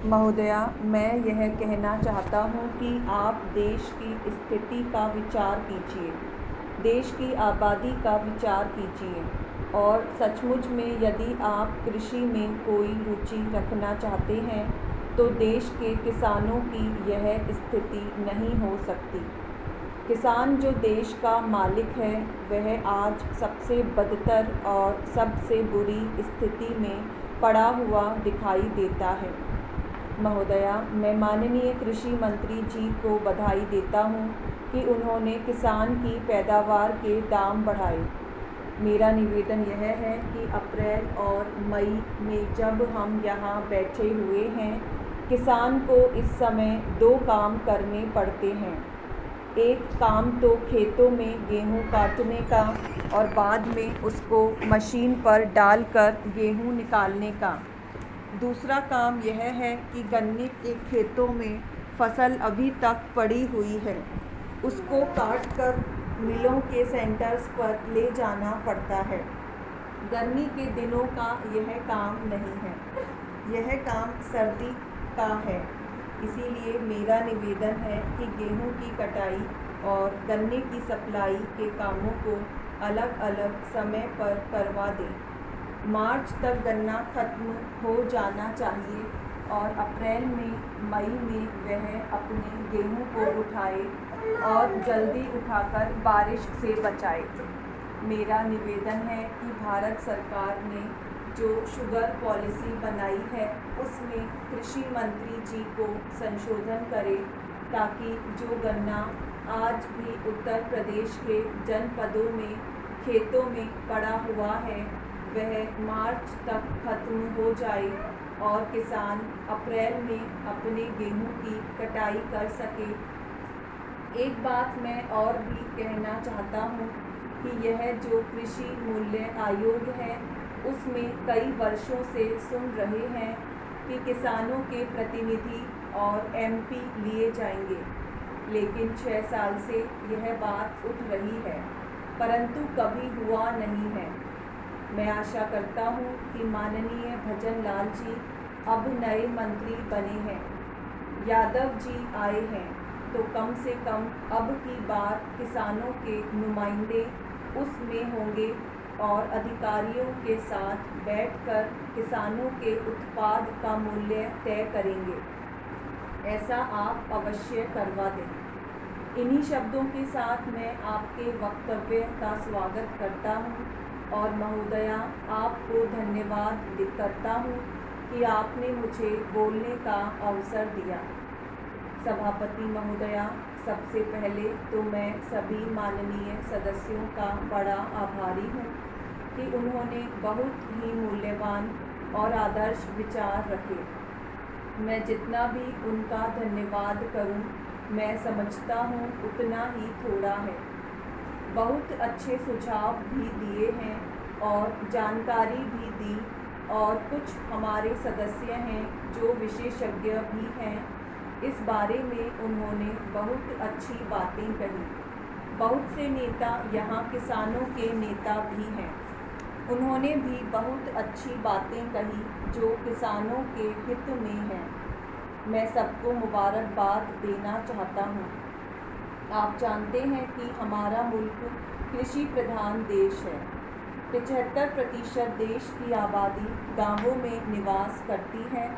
महोदया, मैं यह कहना चाहता हूँ कि आप देश की स्थिति का विचार कीजिए, देश की आबादी का विचार कीजिए और सचमुच में यदि आप कृषि में कोई रुचि रखना चाहते हैं तो देश के किसानों की यह स्थिति नहीं हो सकती। किसान जो देश का मालिक है वह आज सबसे बदतर और सबसे बुरी स्थिति में पड़ा हुआ दिखाई देता है। महोदया, मैं माननीय कृषि मंत्री जी को बधाई देता हूँ कि उन्होंने किसान की पैदावार के दाम बढ़ाए। मेरा निवेदन यह है कि अप्रैल और मई में जब हम यहाँ बैठे हुए हैं, किसान को इस समय 2 काम करने पड़ते हैं। एक काम तो खेतों में गेहूँ काटने का और बाद में उसको मशीन पर डालकर गेहूँ निकालने का। दूसरा काम यह है कि गन्ने के खेतों में फसल अभी तक पड़ी हुई है, उसको काटकर मिलों के सेंटर्स पर ले जाना पड़ता है। गर्मी के दिनों का यह काम नहीं है, यह काम सर्दी का है। इसीलिए मेरा निवेदन है कि गेहूं की कटाई और गन्ने की सप्लाई के कामों को अलग अलग समय पर करवा दें। मार्च तक गन्ना खत्म हो जाना चाहिए और अप्रैल में मई में वह अपने गेहूं को उठाए और जल्दी उठाकर बारिश से बचाए। मेरा निवेदन है कि भारत सरकार ने जो शुगर पॉलिसी बनाई है उसमें कृषि मंत्री जी को संशोधन करे ताकि जो गन्ना आज भी उत्तर प्रदेश के जनपदों में खेतों में पड़ा हुआ है वह मार्च तक खत्म हो जाए और किसान अप्रैल में अपने गेहूं की कटाई कर सके। एक बात मैं और भी कहना चाहता हूं कि यह जो कृषि मूल्य आयोग है उसमें कई वर्षों से सुन रहे हैं कि किसानों के प्रतिनिधि और एमपी लिए जाएंगे, लेकिन 6 साल से यह बात उठ रही है परंतु कभी हुआ नहीं है। मैं आशा करता हूँ कि माननीय भजन लाल जी अब नए मंत्री बने हैं, यादव जी आए हैं तो कम से कम अब की बार किसानों के नुमाइंदे उसमें होंगे और अधिकारियों के साथ बैठकर किसानों के उत्पाद का मूल्य तय करेंगे। ऐसा आप अवश्य करवा दें। इन्हीं शब्दों के साथ मैं आपके वक्तव्य का स्वागत करता हूँ और महोदया आपको धन्यवाद करता हूँ कि आपने मुझे बोलने का अवसर दिया। सभापति महोदया, सबसे पहले तो मैं सभी माननीय सदस्यों का बड़ा आभारी हूँ कि उन्होंने बहुत ही मूल्यवान और आदर्श विचार रखे। मैं जितना भी उनका धन्यवाद करूँ मैं समझता हूँ उतना ही थोड़ा है। बहुत अच्छे सुझाव भी दिए हैं और जानकारी भी दी और कुछ हमारे सदस्य हैं जो विशेषज्ञ भी हैं, इस बारे में उन्होंने बहुत अच्छी बातें कही। बहुत से नेता यहाँ किसानों के नेता भी हैं, उन्होंने भी बहुत अच्छी बातें कही जो किसानों के हित में हैं। मैं सबको मुबारकबाद देना चाहता हूँ। आप जानते हैं कि हमारा मुल्क कृषि प्रधान देश है। 75% देश की आबादी गांवों में निवास करती है,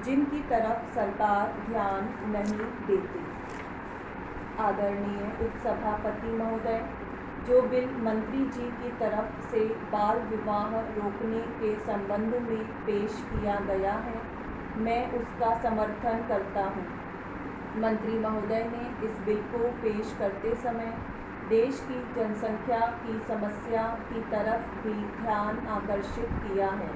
जिनकी तरफ सरकार ध्यान नहीं देती। आदरणीय उपसभापति महोदय, जो बिल मंत्री जी की तरफ से बाल विवाह रोकने के संबंध में पेश किया गया है, मैं उसका समर्थन करता हूँ। मंत्री महोदय ने इस बिल को पेश करते समय देश की जनसंख्या की समस्या की तरफ भी ध्यान आकर्षित किया है।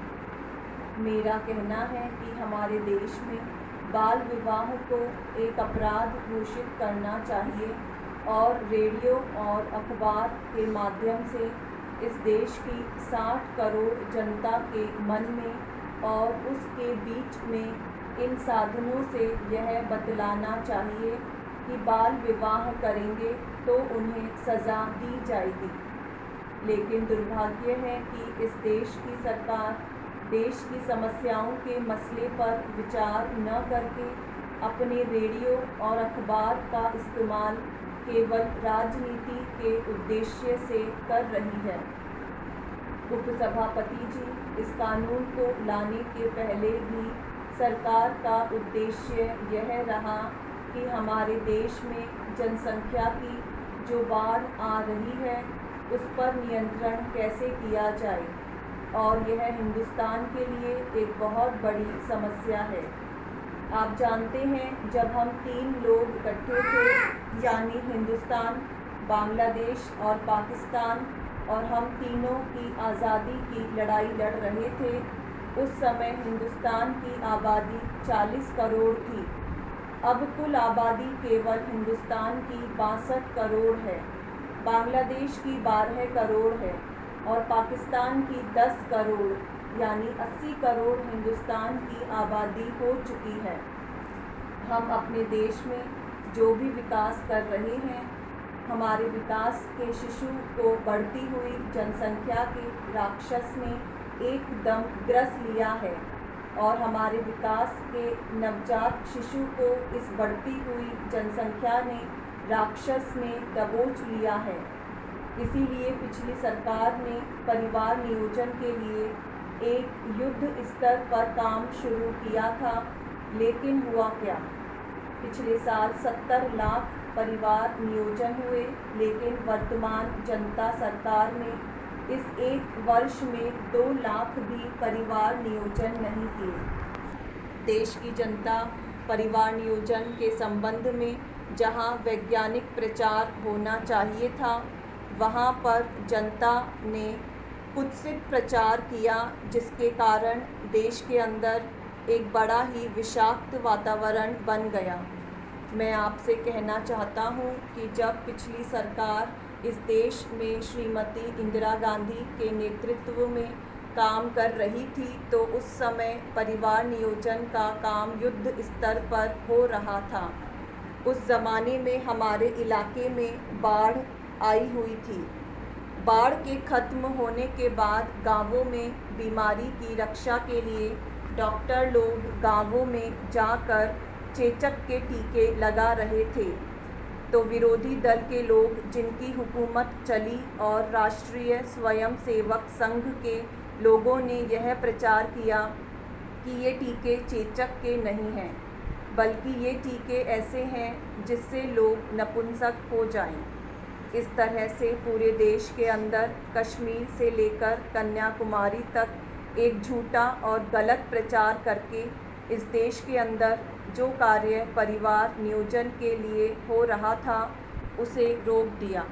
मेरा कहना है कि हमारे देश में बाल विवाह को एक अपराध घोषित करना चाहिए और रेडियो और अखबार के माध्यम से इस देश की 60 करोड़ जनता के मन में और उसके बीच में इन साधनों से यह बतलाना चाहिए कि बाल विवाह करेंगे तो उन्हें सज़ा दी जाएगी। लेकिन दुर्भाग्य है कि इस देश की सरकार देश की समस्याओं के मसले पर विचार न करके अपने रेडियो और अखबार का इस्तेमाल केवल राजनीति के उद्देश्य से कर रही है। उपसभापति जी, इस कानून को लाने के पहले भी सरकार का उद्देश्य यह रहा कि हमारे देश में जनसंख्या की जो बाढ़ आ रही है उस पर नियंत्रण कैसे किया जाए, और यह हिंदुस्तान के लिए एक बहुत बड़ी समस्या है। आप जानते हैं, जब हम 3 लोग इकट्ठे थे, यानी हिंदुस्तान, बांग्लादेश और पाकिस्तान, और हम तीनों की आज़ादी की लड़ाई लड़ रहे थे, उस समय हिंदुस्तान की आबादी 40 करोड़ थी। अब कुल आबादी केवल हिंदुस्तान की 62 करोड़ है, बांग्लादेश की 12 करोड़ है और पाकिस्तान की 10 करोड़, यानी 80 करोड़ हिंदुस्तान की आबादी हो चुकी है। हम अपने देश में जो भी विकास कर रहे हैं, हमारे विकास के शिशु को बढ़ती हुई जनसंख्या के राक्षस ने एकदम ग्रस लिया है और हमारे विकास के नवजात शिशु को इस बढ़ती हुई जनसंख्या ने राक्षस ने दबोच लिया है। इसीलिए पिछली सरकार ने परिवार नियोजन के लिए एक युद्ध स्तर पर काम शुरू किया था, लेकिन हुआ क्या? पिछले साल 70 लाख परिवार नियोजन हुए, लेकिन वर्तमान जनता सरकार ने इस 1 वर्ष में 2 लाख भी परिवार नियोजन नहीं किए। देश की जनता परिवार नियोजन के संबंध में जहां वैज्ञानिक प्रचार होना चाहिए था, वहां पर जनता ने कुत्सित प्रचार किया, जिसके कारण देश के अंदर एक बड़ा ही विषाक्त वातावरण बन गया। मैं आपसे कहना चाहता हूं कि जब पिछली सरकार इस देश में श्रीमती इंदिरा गांधी के नेतृत्व में काम कर रही थी, तो उस समय परिवार नियोजन का काम युद्ध स्तर पर हो रहा था। उस ज़माने में हमारे इलाके में बाढ़ आई हुई थी। बाढ़ के ख़त्म होने के बाद गांवों में बीमारी की रक्षा के लिए डॉक्टर लोग गांवों में जाकर चेचक के टीके लगा रहे थे, तो विरोधी दल के लोग, जिनकी हुकूमत चली, और राष्ट्रीय स्वयंसेवक संघ के लोगों ने यह प्रचार किया कि ये टीके चेचक के नहीं हैं, बल्कि ये टीके ऐसे हैं जिससे लोग नपुंसक हो जाएं। इस तरह से पूरे देश के अंदर कश्मीर से लेकर कन्याकुमारी तक एक झूठा और गलत प्रचार करके इस देश के अंदर जो कार्य परिवार नियोजन के लिए हो रहा था, उसे रोक दिया।